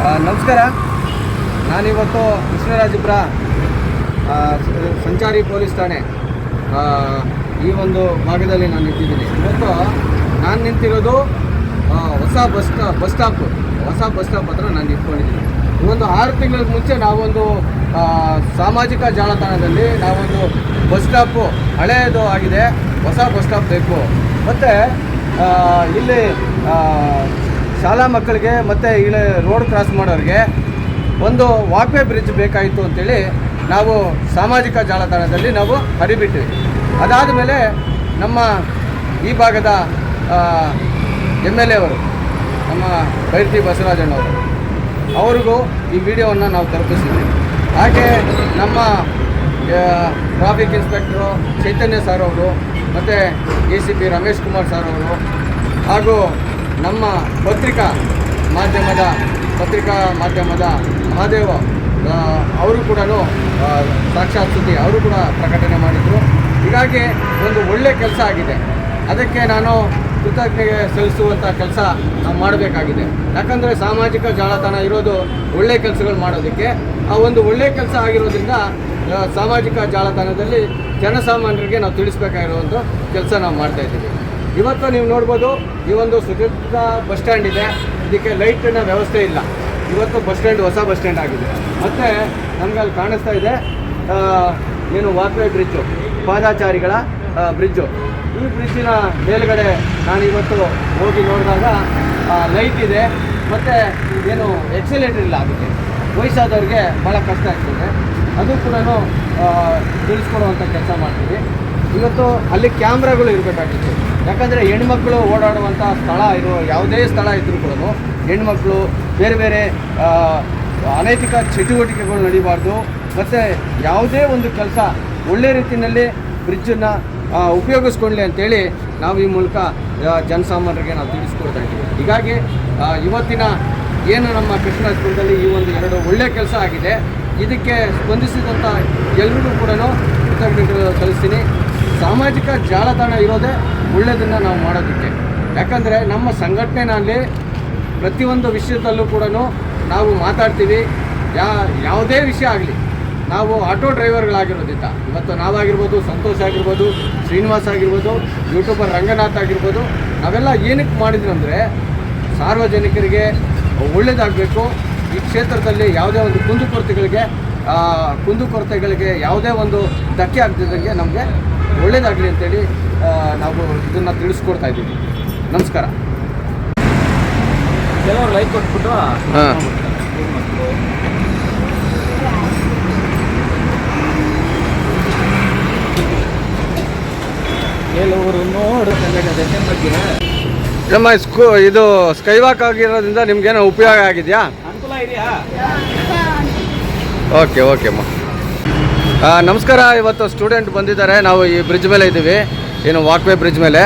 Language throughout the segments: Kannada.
ನಮಸ್ಕಾರ. ನಾನಿವತ್ತು ಕೃಷ್ಣರಾಜಪುರ ಸಂಚಾರಿ ಪೊಲೀಸ್ ಠಾಣೆ ಈ ಒಂದು ಭಾಗದಲ್ಲಿ ನಾನು ನಿಂತಿದ್ದೀನಿ. ಇವತ್ತು ನಾನು ನಿಂತಿರೋದು ಹೊಸ ಬಸ್ ಸ್ಟಾಪ್ ಹತ್ರ ನಾನು ನಿಂತ್ಕೊಂಡಿದ್ದೀನಿ. ಒಂದು 6 ತಿಂಗಳ ಮುಂಚೆ ನಾವೊಂದು ಸಾಮಾಜಿಕ ಜಾಲತಾಣದಲ್ಲಿ ನಾವೊಂದು ಬಸ್ ಸ್ಟಾಪು ಹಳೆಯದು ಆಗಿದೆ, ಹೊಸ ಬಸ್ ಸ್ಟಾಪ್ ಬೇಕು, ಮತ್ತು ಇಲ್ಲಿ ಶಾಲಾ ಮಕ್ಕಳಿಗೆ ಮತ್ತು ಇಲ್ಲಿ ರೋಡ್ ಕ್ರಾಸ್ ಮಾಡೋರಿಗೆ ಒಂದು ವಾಕ್ವೇ ಬ್ರಿಡ್ಜ್ ಬೇಕಾಯಿತು ಅಂತೇಳಿ ನಾವು ಸಾಮಾಜಿಕ ಜಾಲತಾಣದಲ್ಲಿ ನಾವು ಹರಿಬಿಟ್ವಿ. ಅದಾದ ಮೇಲೆ ನಮ್ಮ ಈ ಭಾಗದ MLA ಅವರು, ನಮ್ಮ ಬೈರತಿ ಬಸವರಾಜಣ್ಣವರು, ಅವ್ರಿಗೂ ಈ ವಿಡಿಯೋವನ್ನು ನಾವು ತಲುಪಿಸಿದ್ವಿ. ಹಾಗೆ ನಮ್ಮ ಟ್ರಾಫಿಕ್ ಇನ್ಸ್ಪೆಕ್ಟರು ಚೈತನ್ಯ ಸರ್ ಅವರು, ಮತ್ತು ACP ರಮೇಶ್ ಕುಮಾರ್ ಸರ್ ಅವರು, ಹಾಗೂ ನಮ್ಮ ಪತ್ರಿಕಾ ಮಾಧ್ಯಮದ ಮಹಾದೇವ ಅವರು ಕೂಡ ಸಾಕ್ಷಾತ್ ಸುದ್ದಿ ಅವರು ಕೂಡ ಪ್ರಕಟಣೆ ಮಾಡಿದರು. ಹೀಗಾಗಿ ಒಂದು ಒಳ್ಳೆಯ ಕೆಲಸ ಆಗಿದೆ. ಅದಕ್ಕೆ ನಾನು ಕೃತಜ್ಞತೆ ಸಲ್ಲಿಸುವಂಥ ಕೆಲಸ ನಾವು ಮಾಡಬೇಕಾಗಿದೆ. ಯಾಕಂದರೆ ಸಾಮಾಜಿಕ ಜಾಲತಾಣ ಇರೋದು ಒಳ್ಳೆಯ ಕೆಲಸಗಳು ಮಾಡೋದಕ್ಕೆ. ಆ ಒಂದು ಒಳ್ಳೆಯ ಕೆಲಸ ಆಗಿರೋದ್ರಿಂದ ಸಾಮಾಜಿಕ ಜಾಲತಾಣದಲ್ಲಿ ಜನಸಾಮಾನ್ಯರಿಗೆ ನಾವು ತಿಳಿಸ್ಬೇಕಾಗಿರುವಂಥ ಕೆಲಸ ನಾವು ಮಾಡ್ತಾಯಿದ್ದೀವಿ. ಇವತ್ತು ನೀವು ನೋಡ್ಬೋದು, ಈ ಒಂದು ಸುಚಿತ ಬಸ್ ಸ್ಟ್ಯಾಂಡ್ ಇದೆ. ಇದಕ್ಕೆ ಲೈಟಿನ ವ್ಯವಸ್ಥೆ ಇಲ್ಲ. ಇವತ್ತು ಬಸ್ ಸ್ಟ್ಯಾಂಡ್ ಹೊಸ ಬಸ್ ಸ್ಟ್ಯಾಂಡ್ ಆಗಿದೆ. ಮತ್ತು ನಮ್ಗೆ ಅಲ್ಲಿ ಕಾಣಿಸ್ತಾ ಇದೆ ಏನು ವಾಕ್ವೇ ಬ್ರಿಡ್ಜು, ಪಾದಾಚಾರಿಗಳ ಬ್ರಿಡ್ಜು. ಈ ಬ್ರಿಡ್ಜಿನ ಮೇಲುಗಡೆ ನಾನು ಇವತ್ತು ಹೋಗಿ ನೋಡಿದಾಗ ಲೈಟ್ ಇದೆ, ಮತ್ತು ಏನು ಎಕ್ಸಲೇಟರ್ ಇಲ್ಲ. ಅದಕ್ಕೆ ವಯಸ್ಸಾದವ್ರಿಗೆ ಭಾಳ ಕಷ್ಟ ಆಗ್ತದೆ. ಅದು ಕೂಡ ತಿಳಿಸ್ಕೊಡುವಂಥ ಕೆಲಸ ಮಾಡ್ತೀವಿ. ಇವತ್ತು ಅಲ್ಲಿ ಕ್ಯಾಮ್ರಾಗಳು ಇರಬೇಕಾಗಿತ್ತು. ಯಾಕಂದರೆ ಹೆಣ್ಮಕ್ಳು ಓಡಾಡುವಂಥ ಸ್ಥಳ ಯಾವುದೇ ಸ್ಥಳ ಇದ್ದರೂ ಕೂಡ ಹೆಣ್ಮಕ್ಳು ಬೇರೆ ಬೇರೆ ಅನೈತಿಕ ಚಟುವಟಿಕೆಗಳು ನಡೀಬಾರ್ದು. ಮತ್ತು ಯಾವುದೇ ಒಂದು ಕೆಲಸ ಒಳ್ಳೆ ರೀತಿಯಲ್ಲಿ ಬ್ರಿಡ್ಜನ್ನು ಉಪಯೋಗಿಸ್ಕೊಳ್ಳಿ ಅಂತೇಳಿ ನಾವು ಈ ಮೂಲಕ ಜನಸಾಮಾನ್ಯರಿಗೆ ನಾವು ತಿಳಿಸ್ಕೊಡ್ತಾ ಇದ್ದೀವಿ. ಹೀಗಾಗಿ ಇವತ್ತಿನ ಏನು ನಮ್ಮ ಕೃಷ್ಣರಾಜಪುರದಲ್ಲಿ ಈ ಒಂದು 2 ಒಳ್ಳೆಯ ಕೆಲಸ ಆಗಿದೆ. ಇದಕ್ಕೆ ಸ್ಪಂದಿಸಿದಂಥ ಎಲ್ಲರಿಗೂ ಕೂಡ ಕೃತಜ್ಞತೆಗಳು ಸಲ್ಲಿಸ್ತೀನಿ. ಸಾಮಾಜಿಕ ಜಾಲತಾಣ ಇರೋದೇ ಒಳ್ಳೆಯದನ್ನು ನಾವು ಮಾಡೋದಕ್ಕೆ. ಯಾಕಂದರೆ ನಮ್ಮ ಸಂಘಟನೆಯಲ್ಲಿ ಪ್ರತಿಯೊಂದು ವಿಷಯದಲ್ಲೂ ಕೂಡ ನಾವು ಮಾತಾಡ್ತೀವಿ. ಯಾವುದೇ ವಿಷಯ ಆಗಲಿ, ನಾವು ಆಟೋ ಡ್ರೈವರ್ಗಳಾಗಿರೋದ್ರಿಂದ ಇವತ್ತು ನಾವಾಗಿರ್ಬೋದು, ಸಂತೋಷ್ ಆಗಿರ್ಬೋದು, ಶ್ರೀನಿವಾಸ್ ಆಗಿರ್ಬೋದು, ಯೂಟ್ಯೂಬರ್ ರಂಗನಾಥ್ ಆಗಿರ್ಬೋದು, ನಾವೆಲ್ಲ ಏನಕ್ಕೆ ಮಾಡಿದ್ವಿ ಅಂದರೆ ಸಾರ್ವಜನಿಕರಿಗೆ ಒಳ್ಳೆಯದಾಗಬೇಕು. ಈ ಕ್ಷೇತ್ರದಲ್ಲಿ ಯಾವುದೇ ಒಂದು ಕುಂದುಕೊರತೆಗಳಿಗೆ ಯಾವುದೇ ಒಂದು ಧಕ್ಕೆ ಆಗ್ತಿದ್ದಂಗೆ ನಮಗೆ ಒಳ್ಳೆಯದಾಗಲಿ ಅಂತೇಳಿ ನಾವು ಇದನ್ನು ತಿಳಿಸ್ಕೊಡ್ತಾ ಇದ್ದೀವಿ. ನಮಸ್ಕಾರ. ಕೆಲವರು ಲೈಕ್ ಕೊಟ್ಬಿಟ್ಟು ಕೆಲವರು ನಮ್ಮ ಇದು ಸ್ಕೈ ವಾಕ್ ಆಗಿರೋದ್ರಿಂದ ನಿಮ್ಗೇನೋ ಉಪಯೋಗ ಆಗಿದೆಯಾ? ಅನುಕೂಲ ಇದೆಯಾ? ಓಕೆ ಅಮ್ಮ. ನಮಸ್ಕಾರ. ಇವತ್ತು ಸ್ಟೂಡೆಂಟ್ ಬಂದಿದ್ದಾರೆ. ನಾವು ಈ ಬ್ರಿಡ್ಜ್ ಮೇಲೆ ಇದ್ದೀವಿ, ಏನು ವಾಕ್ವೇ ಬ್ರಿಡ್ಜ್ ಮೇಲೆ.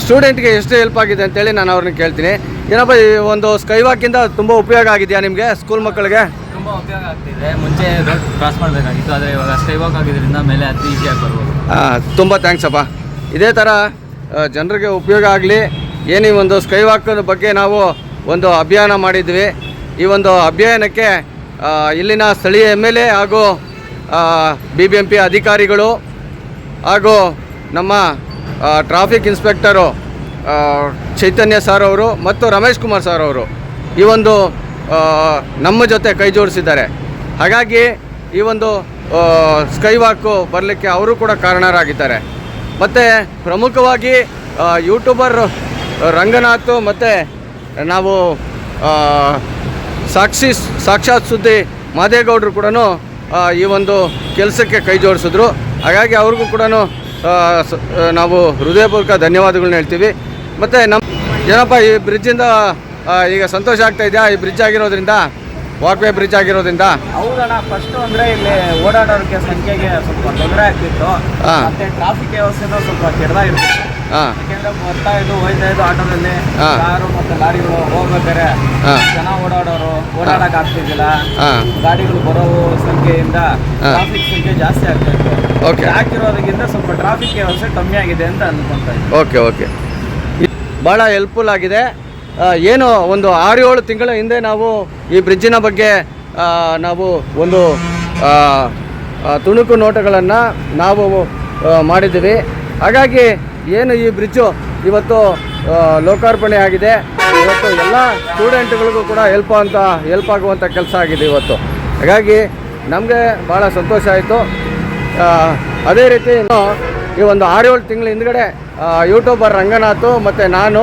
ಸ್ಟೂಡೆಂಟ್ಗೆ ಎಷ್ಟು ಹೆಲ್ಪ್ ಆಗಿದೆ ಅಂತೇಳಿ ನಾನು ಅವ್ರನ್ನ ಕೇಳ್ತೀನಿ. ಏನಪ್ಪ, ಈ ಒಂದು ಸ್ಕೈ ವಾಕಿಂದ ತುಂಬ ಉಪಯೋಗ ಆಗಿದೆಯಾ ನಿಮಗೆ? ಸ್ಕೂಲ್ ಮಕ್ಕಳಿಗೆ ತುಂಬ ಉಪಯೋಗ ಆಗ್ತಿದೆ. ಮುಂಚೆ ರೋಡ್ ಕ್ರಾಸ್ ಮಾಡಬೇಕಾಗಿತ್ತು, ಆದರೆ ಇವಾಗ ಸ್ಕೈ ವಾಕ್ ಆಗಿದ್ದರಿಂದ ಮೇಲೆ ಅತಿ ಈಸಿಯಾಗಿ ಬರ್ಬೋದು. ತುಂಬ ಥ್ಯಾಂಕ್ಸ್ ಅಪ್ಪ. ಇದೇ ಥರ ಜನರಿಗೆ ಉಪಯೋಗ ಆಗಲಿ. ಏನು ಈ ಒಂದು ಸ್ಕೈ ವಾಕ್ ಬಗ್ಗೆ ನಾವು ಒಂದು ಅಭಿಯಾನ ಮಾಡಿದ್ವಿ. ಈ ಒಂದು ಅಭಿಯಾನಕ್ಕೆ ಇಲ್ಲಿನ ಸ್ಥಳೀಯ MLA ಹಾಗೂ BBMP ಅಧಿಕಾರಿಗಳು ಹಾಗೂ ನಮ್ಮ ಟ್ರಾಫಿಕ್ ಇನ್ಸ್ಪೆಕ್ಟರು ಚೈತನ್ಯ ಸರ್ ಅವರು ಮತ್ತು ರಮೇಶ್ ಕುಮಾರ್ ಸರ್ ಅವರು ಈ ಒಂದು ನಮ್ಮ ಜೊತೆ ಕೈ ಜೋಡಿಸಿದ್ದಾರೆ. ಹಾಗಾಗಿ ಈ ಒಂದು ಸ್ಕೈ ವಾಕು ಬರಲಿಕ್ಕೆ ಅವರು ಕೂಡ ಕಾರಣರಾಗಿದ್ದಾರೆ. ಮತ್ತು ಪ್ರಮುಖವಾಗಿ ಯೂಟ್ಯೂಬರ್ ರಂಗನಾಥ್ ಮತ್ತು ನಾವು ಸಾಕ್ಷಾತ್ ಸುದ್ದಿ ಮಾದೇಗೌಡರು ಕೂಡ ಈ ಒಂದು ಕೆಲಸಕ್ಕೆ ಕೈ ಜೋಡಿಸಿದ್ರು. ಹಾಗಾಗಿ ಅವ್ರಿಗೂ ಕೂಡ ನಾವು ಹೃದಯಪೂರ್ವಕ ಧನ್ಯವಾದಗಳನ್ನ ಹೇಳ್ತೀವಿ. ಮತ್ತು ಏನಪ್ಪ, ಈ ಬ್ರಿಡ್ಜಿಂದ ಈಗ ಸಂತೋಷ ಆಗ್ತಾ ಇದೆಯಾ? ಈ ಬ್ರಿಡ್ಜ್ ಆಗಿರೋದ್ರಿಂದ, ವಾಕ್ವೇ ಬ್ರಿಡ್ಜ್ ಆಗಿರೋದ್ರಿಂದ? ಹೌದಣ್ಣ. ಫಸ್ಟು ಅಂದರೆ ಇಲ್ಲಿ ಓಡಾಡೋರಿಗೆ ಸಂಖ್ಯೆಗೆ ಸ್ವಲ್ಪ ತೊಂದರೆ ಆಗ್ತಿತ್ತು. ಮತ್ತು ಟ್ರಾಫಿಕ್ ವ್ಯವಸ್ಥೆನೂ ಸ್ವಲ್ಪ ಕೆಡದಾಗಿರ್ತಿತ್ತು. ಯಾಕೆಂದರೆ ಹೋಗ್ತಾ ಇದ್ದು ಆಟೋದಲ್ಲಿ ಕಾರು ಮತ್ತು ಲಾರಿಗಳು ಹೋಗ್ಬೇಕಾರೆ ಜನ ಓಡಾಡಕ್ ಆಗ್ತಿದ್ದಿಲ್ಲ. ಗಾಡಿಗಳು ಬರೋ ಸಂಖ್ಯೆಯಿಂದ ಟ್ರಾಫಿಕ್ ಸಂಖ್ಯೆ ಜಾಸ್ತಿ ಆಗ್ತಾ ಇತ್ತು. ಹಾಕಿರೋದಕ್ಕಿಂತ ಸ್ವಲ್ಪ ಟ್ರಾಫಿಕ್ ವ್ಯವಸ್ಥೆ ಕಮ್ಮಿ ಆಗಿದೆ ಅಂತ ಅನ್ಕೊಂತ ಇದ್ದೀನಿ. ಓಕೆ ಭಾಳ ಹೆಲ್ಪ್ಫುಲ್ ಆಗಿದೆ. ಏನು ಒಂದು 6-7 ತಿಂಗಳ ಹಿಂದೆ ನಾವು ಈ ಬ್ರಿಡ್ಜಿನ ಬಗ್ಗೆ ನಾವು ಒಂದು ತುಣುಕು ನೋಟಗಳನ್ನು ನಾವು ಮಾಡಿದ್ದೀವಿ. ಹಾಗಾಗಿ ಏನು ಈ ಬ್ರಿಡ್ಜು ಇವತ್ತು ಲೋಕಾರ್ಪಣೆ ಆಗಿದೆ. ಇವತ್ತು ಎಲ್ಲ ಸ್ಟೂಡೆಂಟ್ಗಳಿಗೂ ಕೂಡ ಹೆಲ್ಪ್ ಆಗುವಂಥ ಕೆಲಸ ಆಗಿದೆ ಇವತ್ತು. ಹಾಗಾಗಿ ನಮಗೆ ಭಾಳ ಸಂತೋಷ ಆಯಿತು. ಅದೇ ರೀತಿ ಈ ಒಂದು 6-7 ತಿಂಗಳ ಹಿಂದ್ಗಡೆ ಯೂಟ್ಯೂಬರ್ ರಂಗನಾಥ್ ಮತ್ತು ನಾನು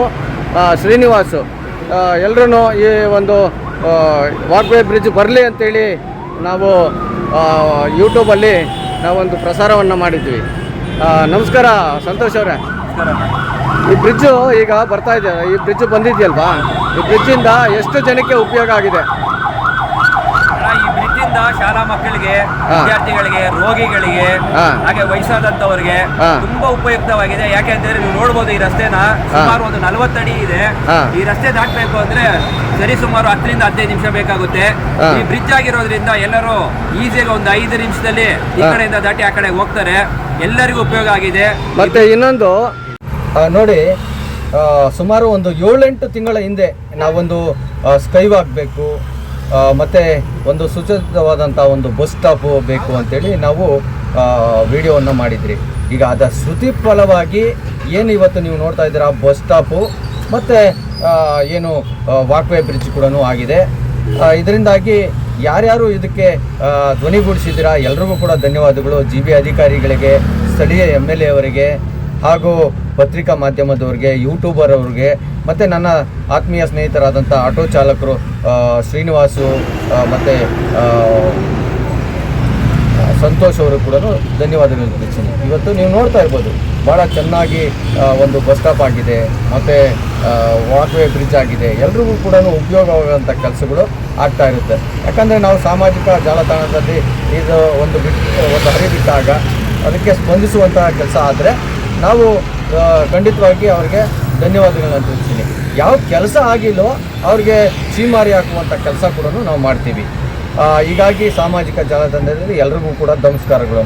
ಶ್ರೀನಿವಾಸು ಎಲ್ಲರೂ ಈ ಒಂದು ವಾಕ್ವೇ ಬ್ರಿಡ್ಜ್ ಬರಲಿ ಅಂತೇಳಿ ನಾವು ಯೂಟ್ಯೂಬಲ್ಲಿ ನಾವೊಂದು ಪ್ರಸಾರವನ್ನು ಮಾಡಿದ್ವಿ. ನಮಸ್ಕಾರ ಸಂತೋಷ್ ಅವರೇ. ಈ ಬ್ರಿಡ್ಜು ಈಗ ಬರ್ತಾ ಇದೆ, ಈ ಬ್ರಿಡ್ಜ್ ಬಂದಿದೆಯಲ್ವಾ, ಈ ಬ್ರಿಡ್ಜಿಂದ ಎಷ್ಟು ಜನಕ್ಕೆ ಉಪಯೋಗ ಆಗಿದೆ? ಈ ಬ್ರಿಡ್ಜಿಂದ ಶಾಲಾ ಮಕ್ಕಳಿಗೆ, ವಿದ್ಯಾರ್ಥಿಗಳಿಗೆ, ರೋಗಿಗಳಿಗೆ, ಹಾಗೆ ವಯಸ್ಸಾದಂತವರಿಗೆ ತುಂಬಾ ಉಪಯುಕ್ತವಾಗಿದೆ. ಯಾಕೆಂದ್ರೆ ನೀವು ನೋಡ್ಬೋದು, ಈ ರಸ್ತೆನ ಸುಮಾರು ಒಂದು 40 ಅಡಿ ಇದೆ. ಈ ರಸ್ತೆ ದಾಟಬೇಕು ಅಂದ್ರೆ ಸರಿ ಸುಮಾರು 10 ರಿಂದ 15 ನಿಮಿಷ ಬೇಕಾಗುತ್ತೆ. ಈ ಬ್ರಿಡ್ಜ್ ಆಗಿರೋದ್ರಿಂದ ಎಲ್ಲರೂ ಈಸಿಯಾಗಿ ಒಂದು 5 ನಿಮಿಷದಲ್ಲಿ ಈ ಕಡೆಯಿಂದ ದಾಟಿ ಆ ಕಡೆ ಹೋಗ್ತಾರೆ. ಎಲ್ಲರಿಗೂ ಉಪಯೋಗ ಆಗಿದೆ. ಮತ್ತೆ ಇನ್ನೊಂದು ನೋಡಿ, ಸುಮಾರು ಒಂದು 7-8 ತಿಂಗಳ ಹಿಂದೆ ನಾವೊಂದು ಸ್ಕೈ ವಾಕ್ ಬೇಕು, ಮತ್ತು ಒಂದು ಸುಸಜ್ಜಿತವಾದಂಥ ಒಂದು ಬಸ್ ಸ್ಟಾಪ್ ಬೇಕು ಅಂತೇಳಿ ನಾವು ವಿಡಿಯೋವನ್ನು ಮಾಡಿದ್ರಿ. ಈಗ ಅದರ ಶ್ರುತಿ ಫಲವಾಗಿ ಏನು ಇವತ್ತು ನೀವು ನೋಡ್ತಾ ಇದ್ದೀರಾ, ಬಸ್ ಸ್ಟಾಪು ಮತ್ತು ಏನು ವಾಕ್ವೇ ಬ್ರಿಡ್ಜ್ ಕೂಡ ಆಗಿದೆ. ಇದರಿಂದಾಗಿ ಯಾರ್ಯಾರು ಇದಕ್ಕೆ ಧ್ವನಿಗೂಡಿಸಿದ್ದೀರಾ ಎಲ್ರಿಗೂ ಕೂಡ ಧನ್ಯವಾದಗಳು. GB ಅಧಿಕಾರಿಗಳಿಗೆ, ಸ್ಥಳೀಯ MLA ಅವರಿಗೆ, ಹಾಗೂ ಪತ್ರಿಕಾ ಮಾಧ್ಯಮದವ್ರಿಗೆ, ಯೂಟ್ಯೂಬರ್ ಅವ್ರಿಗೆ, ಮತ್ತು ನನ್ನ ಆತ್ಮೀಯ ಸ್ನೇಹಿತರಾದಂಥ ಆಟೋ ಚಾಲಕರು ಶ್ರೀನಿವಾಸು ಮತ್ತು ಸಂತೋಷ್ ಅವರು ಕೂಡ ಧನ್ಯವಾದಗಳು ತಿಳಿಸ್ತೀನಿ. ಇವತ್ತು ನೀವು ನೋಡ್ತಾ ಇರ್ಬೋದು, ಭಾಳ ಚೆನ್ನಾಗಿ ಒಂದು ಬಸ್ ಸ್ಟಾಪ್ ಆಗಿದೆ, ಮತ್ತು ವಾಕ್ವೇ ಬ್ರಿಡ್ಜ್ ಆಗಿದೆ. ಎಲ್ರಿಗೂ ಕೂಡ ಉಪಯೋಗವಾಗುವಂಥ ಕೆಲಸಗಳು ಆಗ್ತಾ ಇರುತ್ತೆ. ಯಾಕಂದರೆ ನಾವು ಸಾಮಾಜಿಕ ಜಾಲತಾಣದಲ್ಲಿ ಇದು ಒಂದು ಹರಿಬಿಟ್ಟಾಗ ಅದಕ್ಕೆ ಸ್ಪಂದಿಸುವಂತಹ ಕೆಲಸ ಆದರೆ ನಾವು ಖಂಡಿತವಾಗಿ ಅವ್ರಿಗೆ ಧನ್ಯವಾದಗಳನ್ನ ತಿಳಿಸ್ತೀನಿ. ಯಾವ ಕೆಲಸ ಆಗಿಲ್ಲೋ ಅವ್ರಿಗೆ ಚೀಮಾರಿ ಹಾಕುವಂಥ ಕೆಲಸ ಕೂಡ ನಾವು ಮಾಡ್ತೀವಿ. ಹೀಗಾಗಿ ಸಾಮಾಜಿಕ ಜಾಲತಾಣದಲ್ಲಿ ಎಲ್ರಿಗೂ ಕೂಡ ನಮಸ್ಕಾರಗಳು.